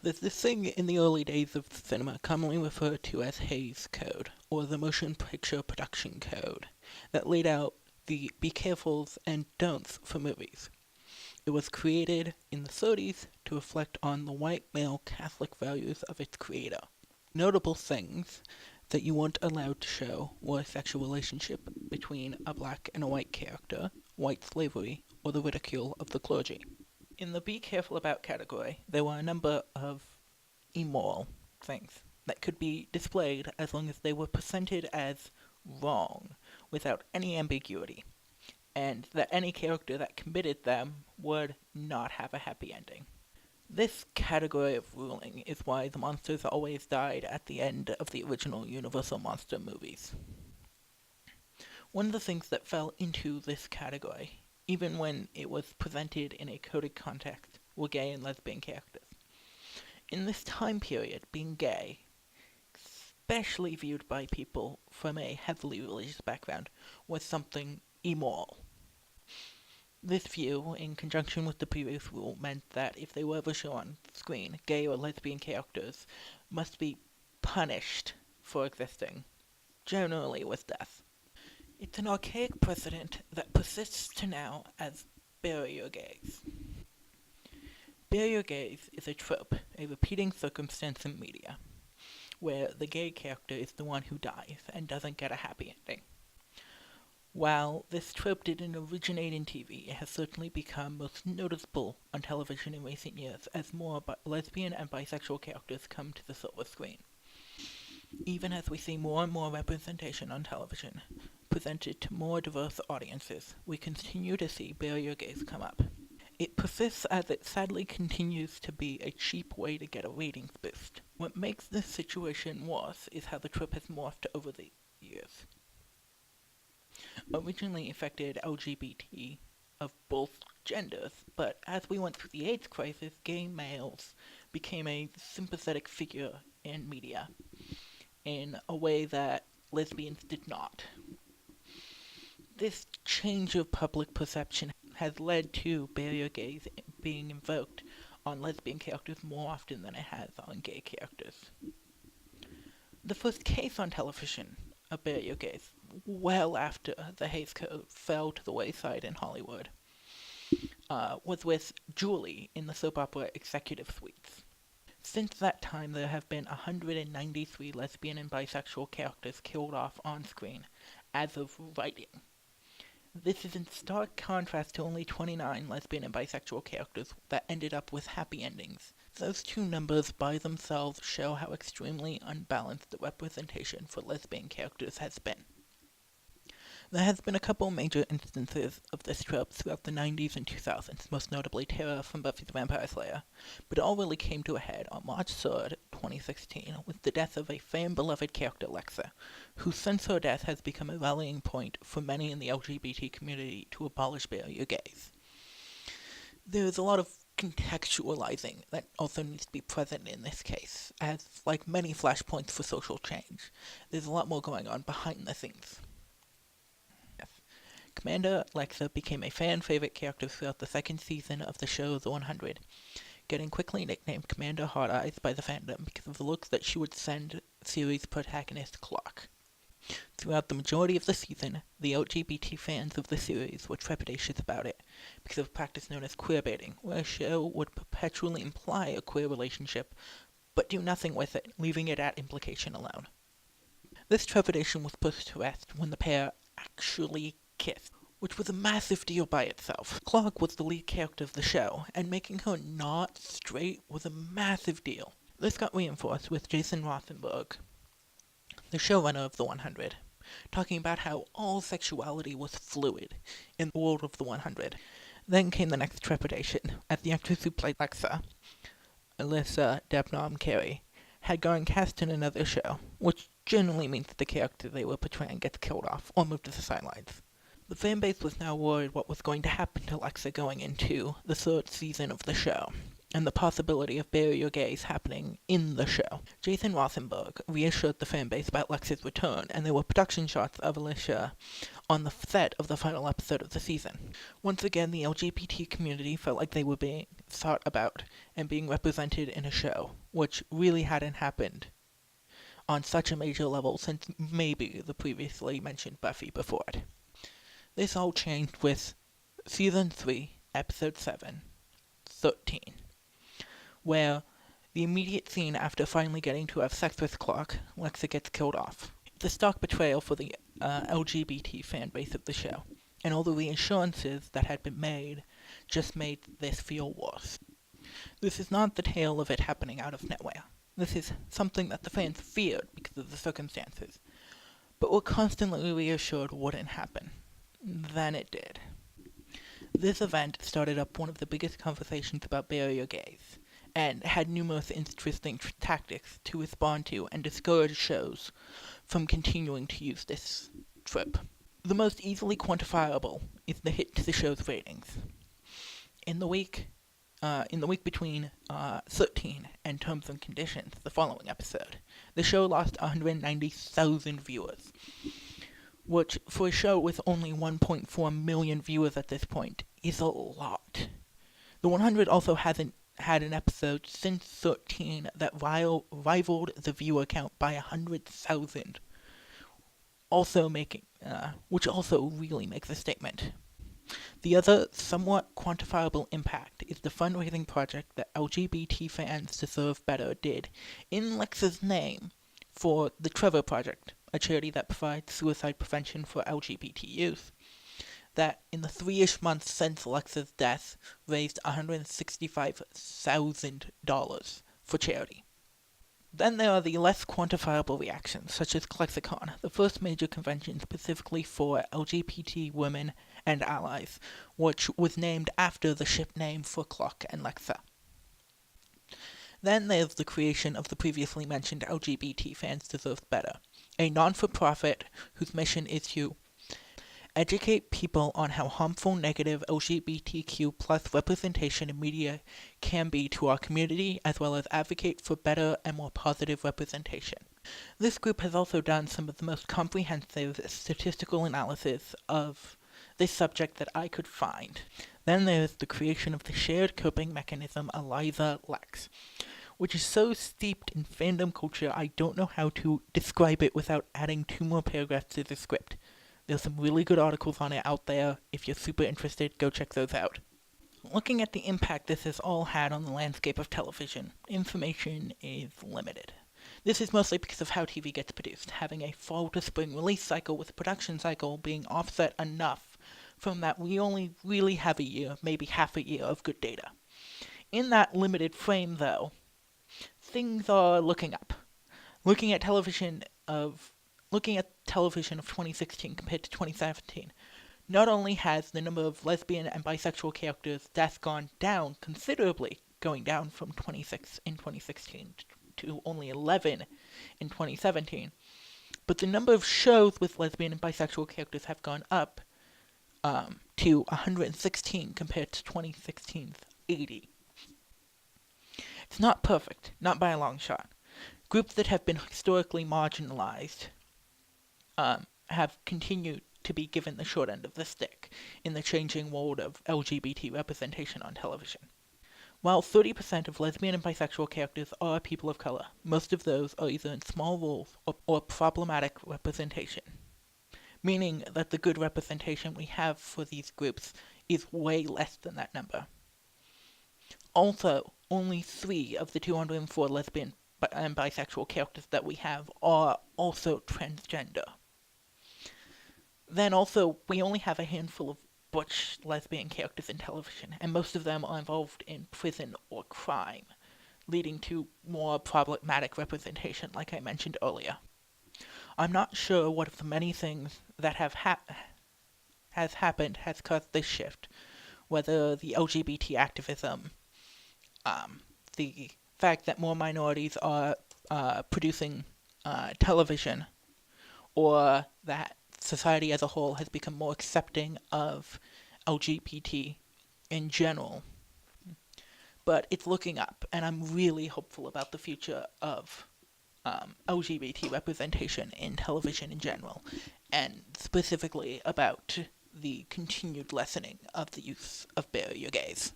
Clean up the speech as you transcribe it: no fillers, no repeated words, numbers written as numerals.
There's this thing in the early days of cinema commonly referred to as Hays Code, or the Motion Picture Production Code, that laid out the be carefuls and don'ts for movies. It was created in the 30s to reflect on the white male Catholic values of its creator. Notable things that you weren't allowed to show were a sexual relationship between a black and a white character, white slavery, or the ridicule of the clergy. In the be careful about category, there were a number of immoral things that could be displayed as long as they were presented as wrong, without any ambiguity, and that any character that committed them would not have a happy ending. This category of ruling is why the monsters always died at the end of the original Universal Monster movies. One of the things that fell into this category, even when it was presented in a coded context, were gay and lesbian characters. In this time period, being gay, especially viewed by people from a heavily religious background, was something immoral. This view, in conjunction with the previous rule, meant that if they were ever shown on screen, gay or lesbian characters must be punished for existing, generally with death. It's an archaic precedent that persists to now as bury your gays. Bury your gays is a trope, a repeating circumstance in media, where the gay character is the one who dies and doesn't get a happy ending. While this trope didn't originate in TV, it has certainly become most noticeable on television in recent years as more lesbian and bisexual characters come to the silver screen. Even as we see more and more representation on television, presented to more diverse audiences, we continue to see barrier gays come up. It persists as it sadly continues to be a cheap way to get a ratings boost. What makes this situation worse is how the trope has morphed over the years. Originally affected LGBT of both genders, but as we went through the AIDS crisis, gay males became a sympathetic figure in media in a way that lesbians did not. This change of public perception has led to barrier gays being invoked on lesbian characters more often than it has on gay characters. The first case on television of barrier gays, well after the Hays Code fell to the wayside in Hollywood, was with Julie in the soap opera Executive Suites. Since that time, there have been 193 lesbian and bisexual characters killed off on screen as of writing. This is in stark contrast to only 29 lesbian and bisexual characters that ended up with happy endings. Those two numbers by themselves show how extremely unbalanced the representation for lesbian characters has been. There has been a couple major instances of this trope throughout the 90s and 2000s, most notably Tara from Buffy the Vampire Slayer, but it all really came to a head on March 3rd, 2016, with the death of a fan-beloved character, Lexa, who since her death has become a rallying point for many in the LGBT community to abolish barrier gays. There is a lot of contextualizing that also needs to be present in this case, as, like many flashpoints for social change, there's a lot more going on behind the scenes. Commander Lexa became a fan-favorite character throughout the second season of the show The 100, getting quickly nicknamed Commander Hot Eyes by the fandom because of the looks that she would send series protagonist Clark. Throughout the majority of the season, the LGBT fans of the series were trepidatious about it because of a practice known as queerbaiting, where a show would perpetually imply a queer relationship but do nothing with it, leaving it at implication alone. This trepidation was put to rest when the pair actually kissed, which was a massive deal by itself. Clark was the lead character of the show, and making her not straight was a massive deal. This got reinforced with Jason Rothenberg, the showrunner of The 100, talking about how all sexuality was fluid in the world of The 100. Then came the next trepidation, as the actress who played Lexa, Alyssa Debnam Carey, had gone cast in another show, which generally means that the character they were portraying gets killed off or moved to the sidelines. The fanbase was now worried what was going to happen to Lexa going into the third season of the show, and the possibility of Bury Your Gays happening in the show. Jason Rothenberg reassured the fanbase about Lex's return, and there were production shots of Alicia on the set of the final episode of the season. Once again, the LGBT community felt like they were being thought about and being represented in a show, which really hadn't happened on such a major level since maybe the previously mentioned Buffy before it. This all changed with Season 3, Episode 7, 13, where the immediate scene after finally getting to have sex with Clark, Lexa gets killed off. The stark betrayal for the LGBT fan base of the show, and all the reassurances that had been made just made this feel worse. This is not the tale of it happening out of nowhere. This is something that the fans feared because of the circumstances, but were constantly reassured wouldn't happen. Then it did. This event started up one of the biggest conversations about Bury Your Gays, and had numerous interesting tactics to respond to and discourage shows from continuing to use this trope. The most easily quantifiable is the hit to the show's ratings. In the week between 13 and Terms and Conditions, the following episode, the show lost 190,000 viewers, which for a show with only 1.4 million viewers at this point is a lot. The 100 also hasn't had an episode since 13 that rivaled the viewer count by 100,000, which also really makes a statement. The other somewhat quantifiable impact is the fundraising project that LGBT Fans Deserve Better did in Lex's name for the Trevor Project, a charity that provides suicide prevention for LGBT youth, that in the 3-ish months since Lex's death raised $165,000 for charity. Then there are the less quantifiable reactions, such as Klexicon, the first major convention specifically for LGBT women and allies, which was named after the ship name for Clark and Lexa. Then there's the creation of the previously mentioned LGBT Fans Deserve Better, a non-for-profit whose mission is to educate people on how harmful negative LGBTQ plus representation in media can be to our community, as well as advocate for better and more positive representation. This group has also done some of the most comprehensive statistical analysis of this subject that I could find. Then there's the creation of the shared coping mechanism Eliza Lex, which is so steeped in fandom culture I don't know how to describe it without adding 2 more paragraphs to the script. There's some really good articles on it out there. If you're super interested, go check those out. Looking at the impact this has all had on the landscape of television, information is limited. This is mostly because of how TV gets produced, having a fall to spring release cycle with a production cycle being offset enough from that we only really have a year, maybe half a year of good data. In that limited frame, though, things are looking up. Looking at television of 2016 compared to 2017, not only has the number of lesbian and bisexual characters' deaths gone down considerably, going down from 26 in 2016 to only 11 in 2017, but the number of shows with lesbian and bisexual characters have gone up to 116 compared to 2016's 80. It's not perfect, not by a long shot. Groups that have been historically marginalized have continued to be given the short end of the stick in the changing world of LGBT representation on television. While 30% of lesbian and bisexual characters are people of color, most of those are either in small roles or problematic representation, meaning that the good representation we have for these groups is way less than that number. Also, only 3 of the 204 lesbian and bisexual characters that we have are also transgender. Then also, we only have a handful of butch lesbian characters in television, and most of them are involved in prison or crime, leading to more problematic representation, like I mentioned earlier. I'm not sure what of the many things that has happened has caused this shift, whether the LGBT activism, the fact that more minorities are producing television, or that society as a whole has become more accepting of LGBT in general. but it's looking up, and I'm really hopeful about the future of LGBT representation in television in general, and specifically about the continued lessening of the use of bury your gays.